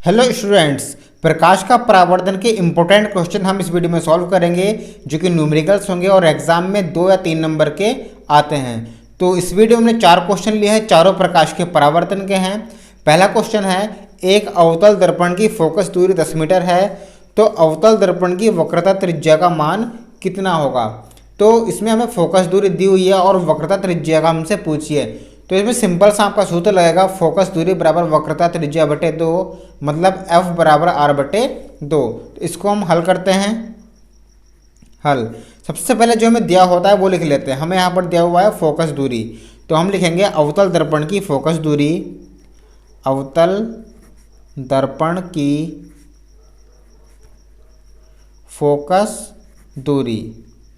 Hello students, प्रकाश का परावर्तन के इम्पोर्टेंट क्वेश्चन हम इस वीडियो में सॉल्व करेंगे जो कि न्यूमेरिकल्स होंगे और एग्जाम में 2 या 3 नंबर के आते हैं। तो इस वीडियो में 4 क्वेश्चन लिए हैं, चारों प्रकाश के परावर्तन के हैं। पहला क्वेश्चन है, एक अवतल दर्पण की फोकस दूरी 10 मीटर है, तो अवतल दर्पण की वक्रता त्रिज्या का मान कितना होगा। तो इसमें हमें फोकस दूरी दी हुई है और वक्रता त्रिज्या का हमसे पूछिए। तो इसमें सिंपल सा आपका सूत्र लगेगा, फोकस दूरी बराबर वक्रता त्रिज्या बटे 2, मतलब F बराबर R बटे 2। तो इसको हम हल करते हैं। हल सबसे पहले जो हमें दिया होता है वो लिख लेते हैं। हमें यहाँ पर दिया हुआ है फोकस दूरी, तो हम लिखेंगे अवतल दर्पण की फोकस दूरी, अवतल दर्पण की फोकस दूरी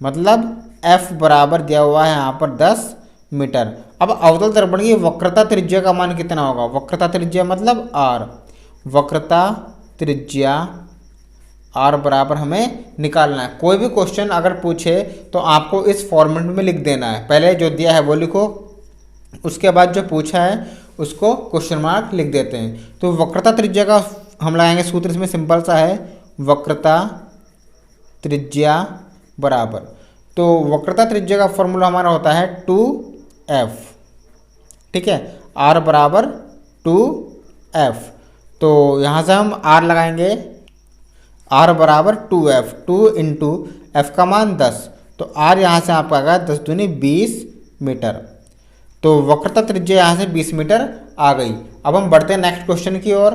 मतलब F बराबर दिया हुआ है यहाँ पर 10 मीटर। अब अवतल दर्पण की वक्रता त्रिज्या का मान कितना होगा। वक्रता त्रिज्या मतलब R, वक्रता त्रिज्या R बराबर हमें निकालना है। कोई भी क्वेश्चन अगर पूछे तो आपको इस फॉर्मेट में लिख देना है। पहले जो दिया है वो लिखो, उसके बाद जो पूछा है उसको क्वेश्चन मार्क लिख देते हैं। तो वक्रता त्रिज्या का हम लगाएंगे सूत्र, इसमें सिंपल सा है, वक्रता त्रिज्या बराबर, तो वक्रता त्रिज्या का फॉर्मूला हमारा होता है 2F। ठीक है, R बराबर 2F। तो यहाँ से हम R लगाएंगे, R बराबर 2F, 2 इंटू F का मान 10, तो R यहाँ से आपका आ गया 10 दूनी 20 मीटर। तो वक्रता त्रिज्या यहाँ से 20 मीटर आ गई। अब हम बढ़ते हैं नेक्स्ट क्वेश्चन की ओर।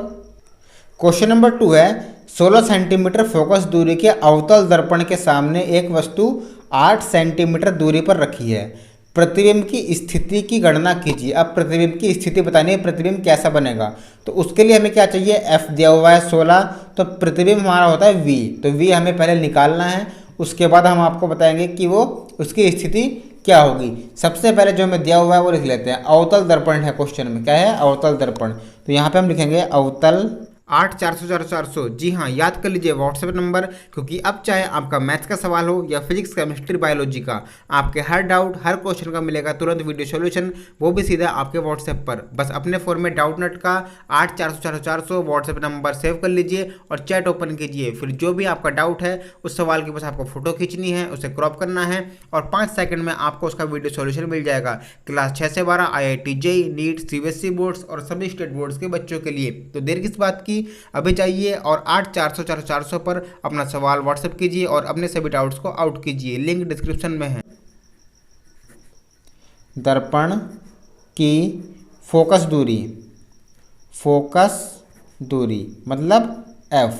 क्वेश्चन नंबर 2 है, 16 सेंटीमीटर फोकस दूरी के अवतल दर्पण के सामने एक वस्तु 8 सेंटीमीटर दूरी पर रखी है। प्रतिबिंब की स्थिति की गणना कीजिए। अब प्रतिबिंब की स्थिति बतानी है, प्रतिबिंब कैसा बनेगा। तो उसके लिए हमें क्या चाहिए, F दिया हुआ है 16, तो प्रतिबिंब हमारा होता है V, तो V हमें पहले निकालना है। उसके बाद हम आपको बताएंगे कि वो उसकी स्थिति क्या होगी। सबसे पहले जो हमें दिया हुआ है वो लिख लेते हैं। अवतल दर्पण है क्वेश्चन में, क्या है, अवतल दर्पण। तो यहाँ पे हम लिखेंगे अवतल 8 400 400 400। जी हाँ, याद कर लीजिए व्हाट्सएप नंबर, क्योंकि अब चाहे आपका मैथ्स का सवाल हो या फिजिक्स केमिस्ट्री बायोलॉजी का, आपके हर डाउट हर क्वेश्चन का मिलेगा तुरंत वीडियो सॉल्यूशन, वो भी सीधा आपके व्हाट्सएप पर। बस अपने फ़ोन में डाउट नेट का 8 400 400 400 व्हाट्सएप नंबर सेव कर लीजिए और चैट ओपन कीजिए। फिर जो भी आपका डाउट है उस सवाल की बस आपको फोटो खींचनी है, उसे क्रॉप करना है और 5 सेकंड में आपको उसका वीडियो सॉल्यूशन मिल जाएगा। क्लास 6 से 12 IIT JEE NEET CBSE boards और सभी स्टेट बोर्ड्स के बच्चों के लिए। तो देर किस बात की, अभी जाइए और 8 400 400 400 पर अपना सवाल व्हाट्सएप कीजिए और अपने सभी डाउट्स को आउट कीजिए। लिंक डिस्क्रिप्शन में है। दर्पण की फोकस दूरी, फोकस दूरी मतलब F,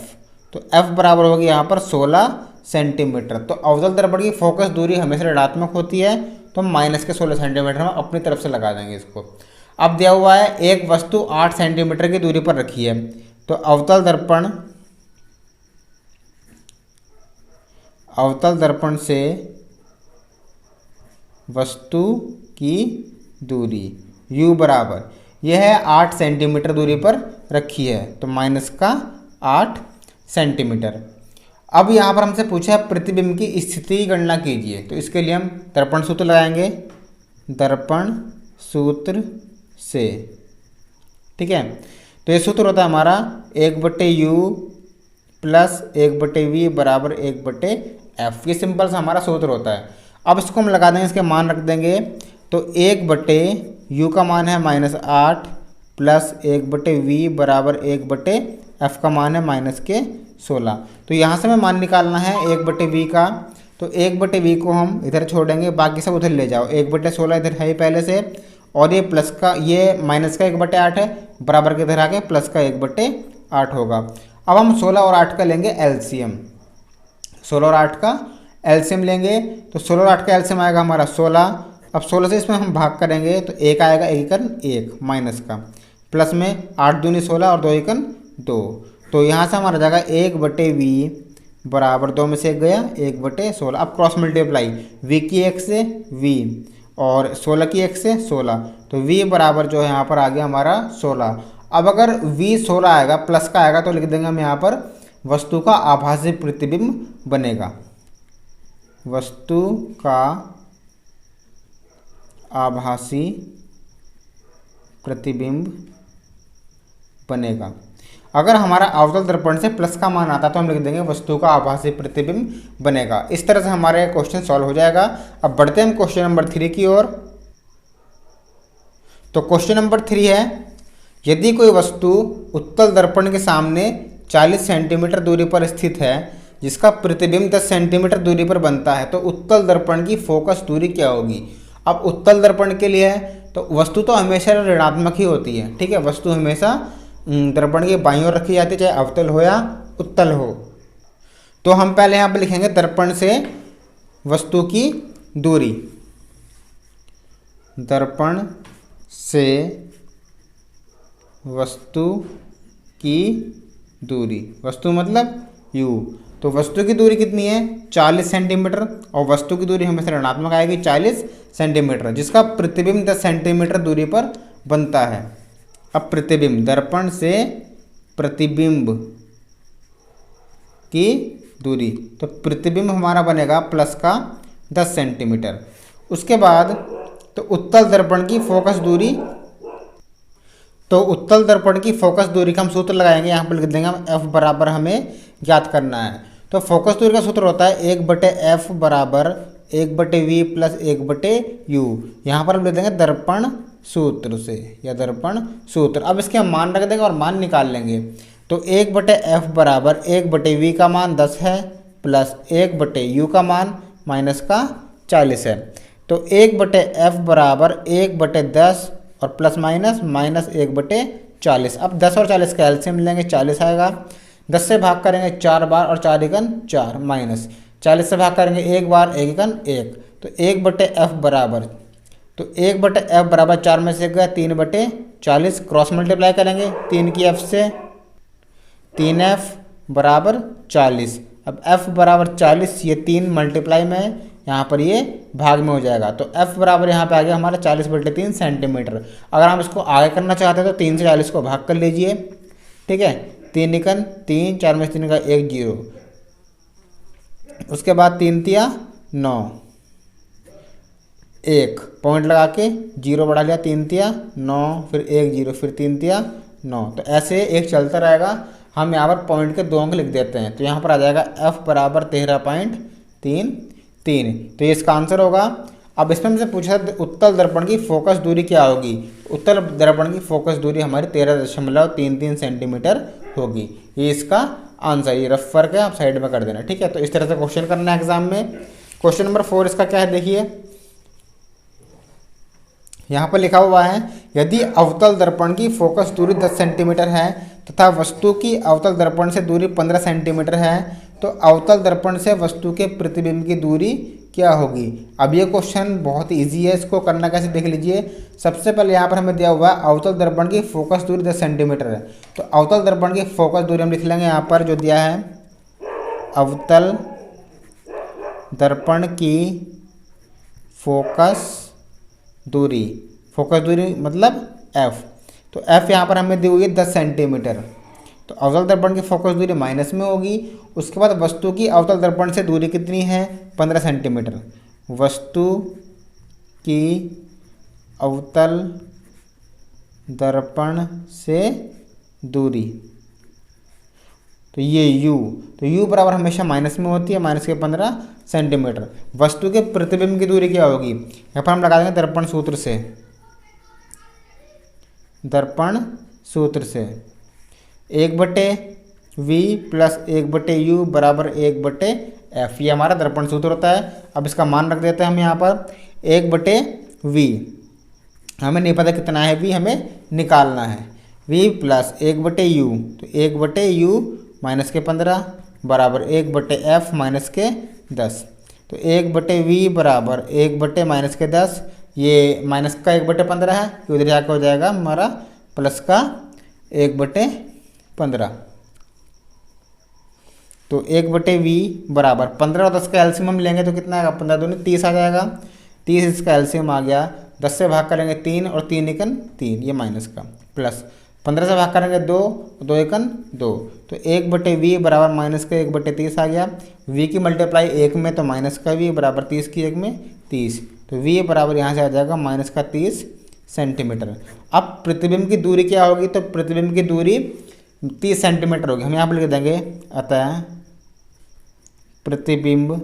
तो F बराबर होगी यहाँ पर 16 सेंटीमीटर। तो अवतल दर्पण की फोकस दूरी हमेशा ऋणात्मक होती है, तो हम माइनस के 16 सेंटीमीटर हम अपनी तरफ से लगा देंगे इसको। अब दिया हुआ है एक वस्तु 8 सेंटीमीटर की दूरी पर रखी है, तो अवतल दर्पण से वस्तु की दूरी U बराबर, यह है 8 सेंटीमीटर दूरी पर रखी है, तो माइनस का 8 सेंटीमीटर। अब यहाँ पर हमसे पूछा है प्रतिबिंब की स्थिति की गणना कीजिए। तो इसके लिए हम दर्पण सूत्र लगाएंगे, दर्पण सूत्र से। ठीक है, तो ये सूत्र होता है हमारा 1/U प्लस 1/V बराबर 1/F। ये सिंपल सा हमारा सूत्र होता है। अब इसको हम लगा देंगे, इसके मान रख देंगे। तो 1/U का मान है -8 प्लस 1/V बराबर 1/F का मान है -16। तो यहाँ से हमें मान निकालना है 1/V का, तो 1/V को हम इधर छोड़ेंगे, बाकी सब उधर ले जाओ। 1/16 इधर है ही पहले से, और ये प्लस का, ये माइनस का 1/8 है, बराबर के इधर आके प्लस का 1/8 होगा। अब हम 16 और 8 का लेंगे एलसीएम, 16 और 8 का एलसीएम लेंगे। तो 16 और 8 का एलसीएम आएगा हमारा 16। अब 16 से इसमें हम भाग करेंगे तो 1 आएगा, 1 माइनस का, प्लस में 8 दूनी 16 और 2 1 2। तो यहाँ से हमारा जाएगा 1/V बराबर 2 में से 1 गया, 1/16। अब क्रॉस मल्टीप्लाई, V की 1 से V और 16 की 1 से 16, तो V बराबर जो है यहाँ पर आ गया हमारा 16। अब अगर V 16 आएगा, प्लस का आएगा, तो लिख देंगे हम यहाँ पर वस्तु का आभासी प्रतिबिंब बनेगा, वस्तु का आभासी प्रतिबिंब बनेगा। अगर हमारा अवतल दर्पण से प्लस का मान आता है तो हम लिख देंगे वस्तु का आभासी प्रतिबिंब बनेगा। इस तरह से हमारा क्वेश्चन सॉल्व हो जाएगा। अब बढ़ते हैं हम क्वेश्चन नंबर 3 की ओर। तो क्वेश्चन नंबर 3 है, यदि कोई वस्तु उत्तल दर्पण के सामने 40 सेंटीमीटर दूरी पर स्थित है जिसका प्रतिबिंब 10 सेंटीमीटर दूरी पर बनता है तो उत्तल दर्पण की फोकस दूरी क्या होगी। अब उत्तल दर्पण के लिए है तो वस्तु तो हमेशा ऋणात्मक ही होती है, ठीक है। वस्तु हमेशा दर्पण की बाईं ओर रखी जाती है, चाहे अवतल हो या उत्तल हो। तो हम पहले यहाँ पर लिखेंगे दर्पण से वस्तु की दूरी, दर्पण से वस्तु की दूरी, वस्तु मतलब u। तो वस्तु की दूरी कितनी है 40 सेंटीमीटर और वस्तु की दूरी हमेशा ऋणात्मक आएगी 40 सेंटीमीटर, जिसका प्रतिबिंब 10 सेंटीमीटर दूरी पर बनता है। अब प्रतिबिंब, दर्पण से प्रतिबिंब की दूरी, तो प्रतिबिंब हमारा बनेगा प्लस का 10 सेंटीमीटर। उसके बाद तो उत्तल दर्पण की फोकस दूरी, तो उत्तल दर्पण की फोकस दूरी का हम सूत्र लगाएंगे, यहाँ पर लिख देंगे हम F बराबर हमें ज्ञात करना है। तो फोकस दूरी का सूत्र होता है 1/F बराबर 1/V प्लस 1/U। यहाँ पर हम लिख देंगे दर्पण सूत्र से या दर्पण सूत्र। अब इसके हम मान रख देंगे और मान निकाल लेंगे। तो 1/F बराबर 1/V का मान 10 है प्लस 1/U का मान माइनस का 40 है। तो 1/F बराबर 1/10 और प्लस माइनस माइनस 1/40। अब 10 और 40 का एलसीएम लेंगे, 40 आएगा। 10 से भाग करेंगे 4 बार और 4 एकन 4 माइनस 40 से भाग करेंगे 1 बार 1 एकन 1। तो 1/F बराबर, तो 1/F बराबर 4 में से गया 3/40, क्रॉस मल्टीप्लाई करेंगे 3 की F से, 3F बराबर 40। अब F बराबर 40, ये 3 मल्टीप्लाई में है, यहाँ पर ये भाग में हो जाएगा। तो F बराबर यहाँ पे आ गया हमारा 40/3 सेंटीमीटर। अगर हम इसको आगे करना चाहते हैं तो 3 से 40 को भाग कर लीजिए, ठीक है। 3 एकन 3, 4 में से 3 का 1 0, उसके बाद 3 तिया 9, 1 पॉइंट लगा के 0 बढ़ा लिया, 3 तिया 9, फिर 1 0, फिर 3 तिया 9। तो ऐसे एक चलता रहेगा। हम यहाँ पर पॉइंट के 2 अंक लिख देते हैं, तो यहाँ पर आ जाएगा F बराबर 13.33। तो ये इसका आंसर होगा। अब इसमें हमसे पूछा उत्तल दर्पण की फोकस दूरी क्या होगी। उत्तल दर्पण की फोकस दूरी हमारी 13.33 सेंटीमीटर होगी। ये इसका आंसर, ये रफ वर्क है, आप साइड में कर देना, ठीक है। तो इस तरह से क्वेश्चन करना है एग्जाम में। क्वेश्चन नंबर 4 इसका क्या है देखिए, यहाँ पर लिखा हुआ है यदि अवतल दर्पण की फोकस दूरी 10 सेंटीमीटर है तथा वस्तु की अवतल दर्पण से दूरी 15 सेंटीमीटर है तो अवतल दर्पण से वस्तु के प्रतिबिंब की दूरी क्या होगी। अब ये क्वेश्चन बहुत इजी है, इसको करना कैसे देख लीजिए। सबसे पहले यहाँ पर हमें दिया हुआ है अवतल दर्पण की फोकस दूरी 10 सेंटीमीटर है, तो अवतल दर्पण की फोकस दूरी हम लिख लेंगे यहाँ पर जो दिया है, अवतल दर्पण की फोकस दूरी, फोकस दूरी मतलब F। तो F यहाँ पर हमें दी हुई है 10 सेंटीमीटर, तो अवतल दर्पण की फोकस दूरी माइनस में होगी। उसके बाद वस्तु की अवतल दर्पण से दूरी कितनी है 15 सेंटीमीटर, वस्तु की अवतल दर्पण से दूरी, तो ये U, तो U बराबर हमेशा माइनस में होती है, माइनस के 15 सेंटीमीटर। वस्तु के प्रतिबिंब की दूरी क्या होगी, यहाँ पर हम लगा देंगे दर्पण सूत्र से, दर्पण सूत्र से 1/V प्लस 1/U बराबर 1/F, ये हमारा दर्पण सूत्र होता है। अब इसका मान रख देते हैं हम यहाँ पर 1/V, हमें नहीं पता कितना है V, हमें निकालना है। V प्लस 1/U, तो 1/U माइनस के 15 बराबर 1/F माइनस के 10। तो 1/V बराबर 1/ माइनस के 10, ये माइनस का 1/15 है, तो उधर जाकर हो जाएगा हमारा प्लस का 1/15। तो 1/V बराबर 15 और 10 का एलसीएम हम लेंगे तो कितना आएगा, 15 दूनी 30 आ जाएगा। 30 इसका एलसीएम आ गया, 10 से भाग करेंगे 3 और 3 एकन 3, ये माइनस का, प्लस 15 से भाग करेंगे 2, 2 एकन 2, तो 1/V बराबर माइनस का 1/30 आ गया। V की मल्टीप्लाई 1 में तो माइनस का V बराबर 30 की 1 में 30, तो V बराबर यहाँ से आ जाएगा माइनस का 30 सेंटीमीटर। अब प्रतिबिंब की दूरी क्या होगी, तो प्रतिबिंब की दूरी 30 सेंटीमीटर होगी। हम यहाँ पर लिख देंगे अतः प्रतिबिंब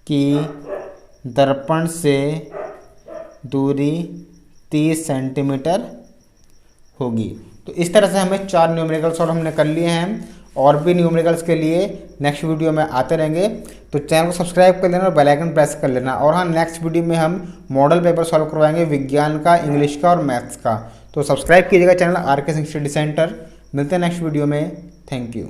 की दर्पण से दूरी 30 सेंटीमीटर होगी। तो इस तरह से हमें 4 न्यूमेरिकल्स और हमने कर लिए हैं, और भी न्यूमेरिकल्स के लिए नेक्स्ट वीडियो में आते रहेंगे। तो चैनल को सब्सक्राइब कर लेना और बेल आइकन प्रेस कर लेना। और हाँ, नेक्स्ट वीडियो में हम मॉडल पेपर सॉल्व करवाएंगे विज्ञान का, इंग्लिश का और मैथ्स का। तो सब्सक्राइब कीजिएगा channel RK Singh study centre. मिलते हैं नेक्स्ट वीडियो में। Thank you.